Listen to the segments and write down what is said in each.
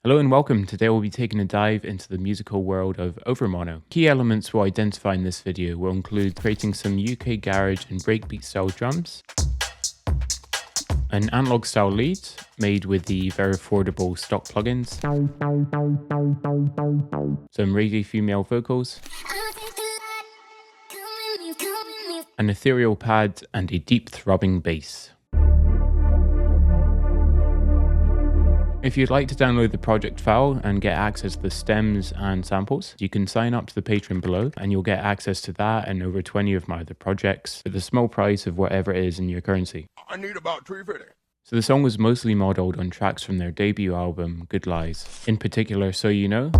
Hello and welcome. Today we'll be taking a dive into the musical world of Overmono. Key elements we'll identify in this video will include creating some UK garage and breakbeat style drums, an analog style lead made with the very affordable stock plugins, some reggae female vocals, an ethereal pad, and a deep throbbing bass. If you'd like to download the project file and get access to the stems and samples, you can sign up to the Patreon below and you'll get access to that and over 20 of my other projects for the small price of whatever it is in your currency. I need about 350. So the song was mostly modelled on tracks from their debut album, Good Lies. In particular, So You Know,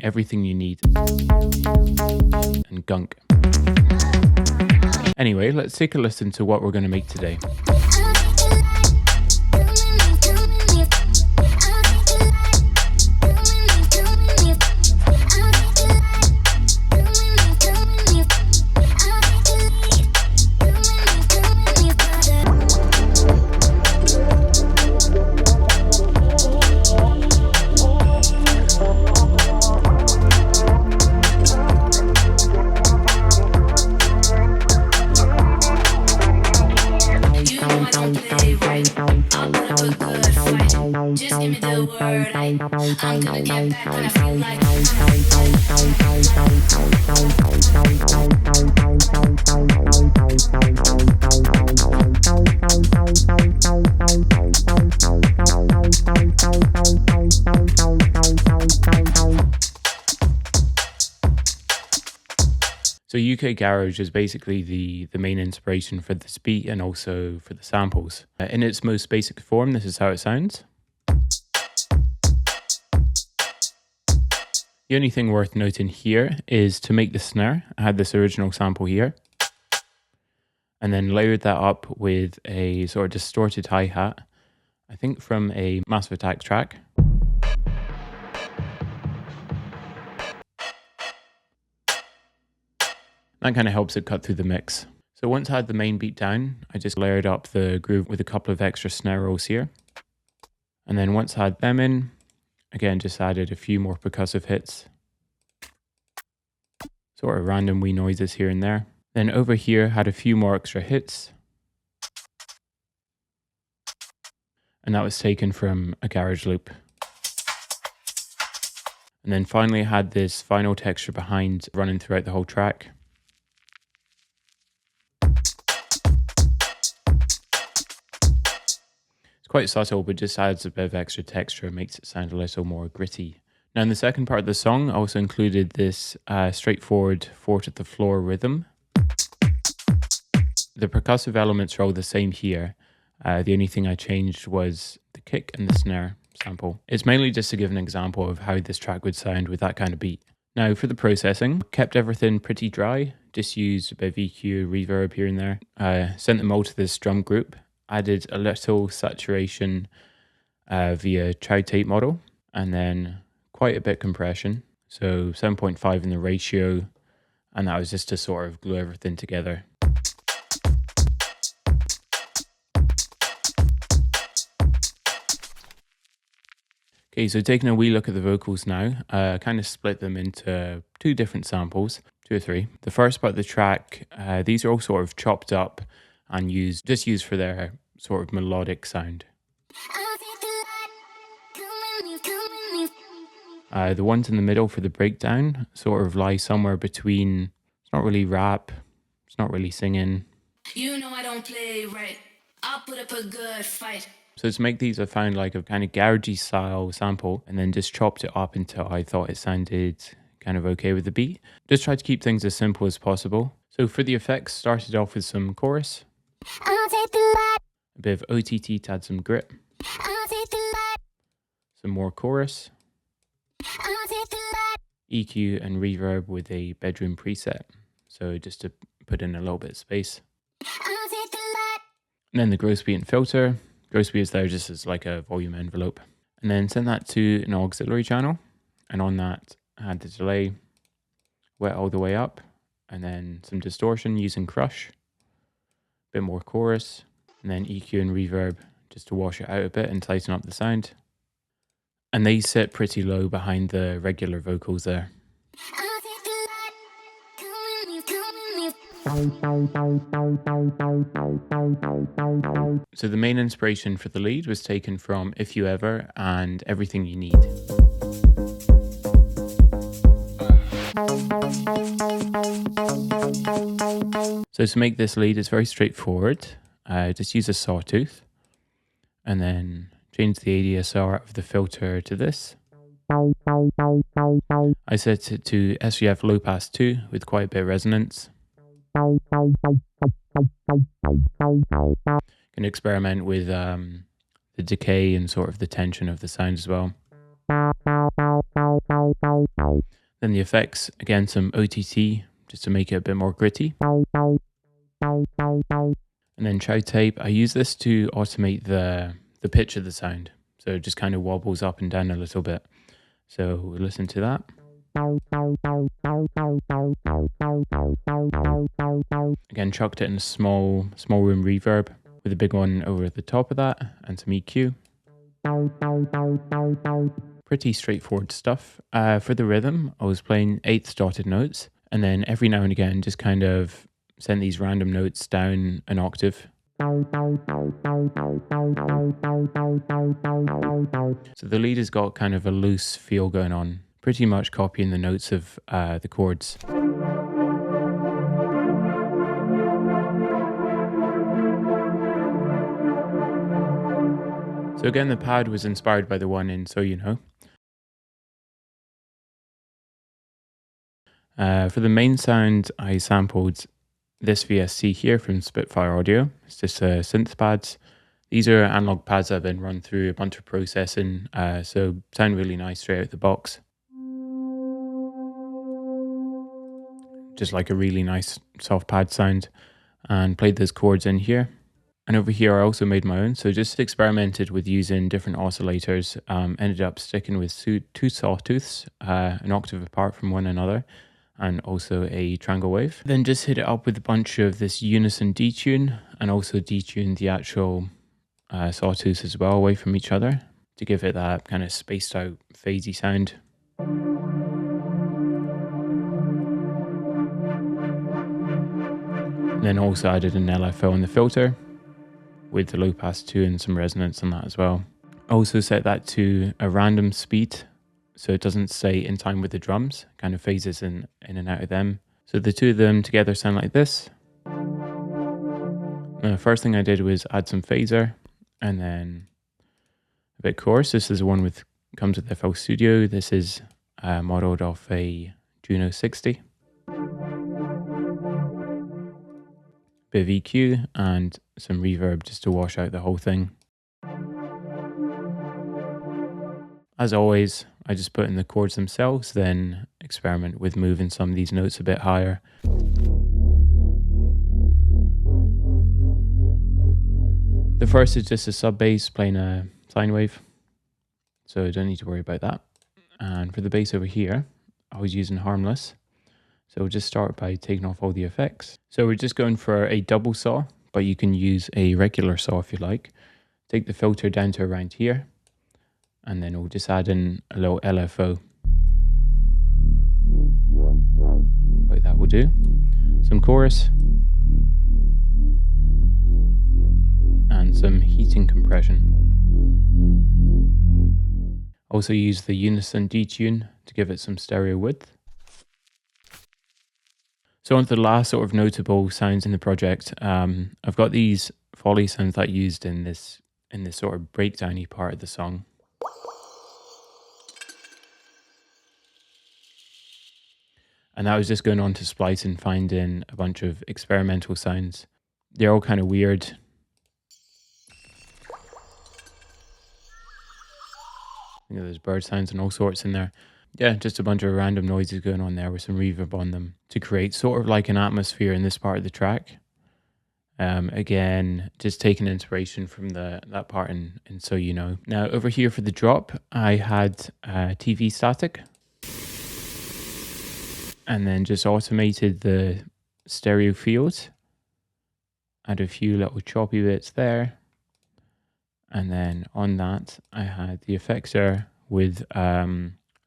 Everything You Need, and Gunk. Anyway, let's take a listen to what we're going to make today. Just give me the word, I'm gonna get back when I feel like So UK Garage is basically the main inspiration for this beat and also for the samples. In its most basic form, this is how it sounds. The only thing worth noting here is to make the snare, I had this original sample here, and then layered that up with a sort of distorted hi-hat, I think from a Massive Attack track. That kind of helps it cut through the mix. So once I had the main beat down, I just layered up the groove with a couple of extra snare rolls here. And then once I had them in, again, just added a few more percussive hits. Sort of random wee noises here and there. Then over here, had a few more extra hits. And that was taken from a garage loop. And then finally I had this final texture behind running throughout the whole track. It's quite subtle, but just adds a bit of extra texture, makes it sound a little more gritty. Now in the second part of the song, I also included this straightforward 4-to-the-floor rhythm. The percussive elements are all the same here. The only thing I changed was the kick and the snare sample. It's mainly just to give an example of how this track would sound with that kind of beat. Now for the processing, kept everything pretty dry, just used a bit of EQ, reverb here and there. Sent them all to this drum group. Added a little saturation via Chow tape model, and then quite a bit compression. So 7.5 in the ratio, and that was just to sort of glue everything together. Okay, so taking a wee look at the vocals now, I kind of split them into two different samples, 2 or 3. The first part of the track, these are all sort of chopped up and used for their sort of melodic sound. The ones in the middle for the breakdown sort of lie somewhere between, it's not really rap, it's not really singing. You know I don't play right, I'll put up a good fight. So to make these, I found like a kind of garagey style sample and then just chopped it up until I thought it sounded kind of okay with the beat. Just tried to keep things as simple as possible. So for the effects, started off with some chorus. A bit of OTT to add some grit. Some more chorus. EQ and reverb with a bedroom preset. So just to put in a little bit of space. And then the gross beat and filter. Gross beat is there just as like a volume envelope. And then send that to an auxiliary channel. And on that, I had the delay wet all the way up. And then some distortion using Crush. Bit more chorus. And then EQ and reverb just to wash it out a bit and tighten up the sound. and they sit pretty low behind the regular vocals there. So the main inspiration for the lead was taken from If You Ever and Everything You Need. So to make this lead, it's very straightforward. Just use a sawtooth and then change the ADSR of the filter to this. I set it to SVF low pass 2 with quite a bit of resonance. Can experiment with the decay and sort of the tension of the sound as well. Then the effects, again some OTT just to make it a bit more gritty. And then chow tape, I use this to automate the pitch of the sound. So it just kind of wobbles up and down a little bit. So we'll listen to that. Again, chucked it in a small room reverb with a big one over the top of that and some EQ. Pretty straightforward stuff. For the rhythm, I was playing eighths dotted notes, and then every now and again just kind of send these random notes down an octave. So the lead has got kind of a loose feel going on, pretty much copying the notes of the chords. So again, the pad was inspired by the one in So You Know. For the main sound, I sampled this VST here from Spitfire Audio. It's just synth pads. These are analog pads that have been run through a bunch of processing, so sound really nice straight out the box. Just like a really nice soft pad sound, and played those chords in here. And over here I also made my own, so just experimented with using different oscillators, ended up sticking with two sawtooths, an octave apart from one another, and also a triangle wave. Then just hit it up with a bunch of this unison detune, and also detune the actual sawtooths as well away from each other to give it that kind of spaced out phasey sound. And then also added an LFO in the filter with the low pass 2 and some resonance on that as well. Also set that to a random speed so it doesn't stay in time with the drums, kind of phases in and out of them. So the two of them together sound like this. The first thing I did was add some phaser and then a bit coarse. This is the one with comes with FL Studio. This is modeled off a Juno 60. Bit of EQ and some reverb just to wash out the whole thing. As always, I just put in the chords themselves, then experiment with moving some of these notes a bit higher. The first is just a sub bass playing a sine wave, so I don't need to worry about that. And for the bass over here, I was using Harmless. So we'll just start by taking off all the effects. So we're just going for a double saw, but you can use a regular saw if you like. Take the filter down to around here, and then we'll just add in a little LFO. Like that will do. Some chorus. And some heating compression. Also use the unison detune to give it some stereo width. So on to the last sort of notable sounds in the project. I've got these Foley sounds that I used in this sort of breakdowny part of the song. And that was just going on to Splice and finding a bunch of experimental sounds. They're all kind of weird. You know, there's bird sounds and all sorts in there. Yeah, just a bunch of random noises going on there with some reverb on them to create sort of like an atmosphere in this part of the track. Again, just taking inspiration from that part in So You Know. Now over here for the drop, I had TV static. And then just automated the stereo field. Add a few little choppy bits there. And then on that, I had the effector with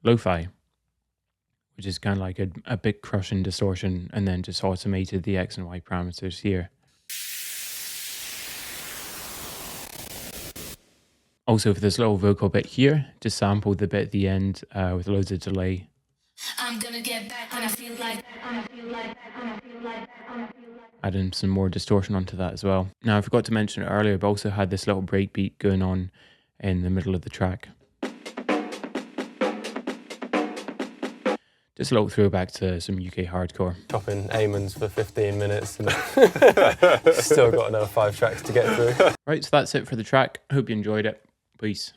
lo-fi, which is kind of like a bit crushing distortion, and then just automated the X and Y parameters here. Also for this little vocal bit here, just sampled the bit at the end with loads of delay. I'm gonna get back when I feel like adding some more distortion onto that as well. Now I forgot to mention it earlier, but also had this little breakbeat going on in the middle of the track. Just a little throwback to some UK hardcore. Chopping Amons for 15 minutes and still got another 5 tracks to get through. Right, so that's it for the track. Hope you enjoyed it. Peace.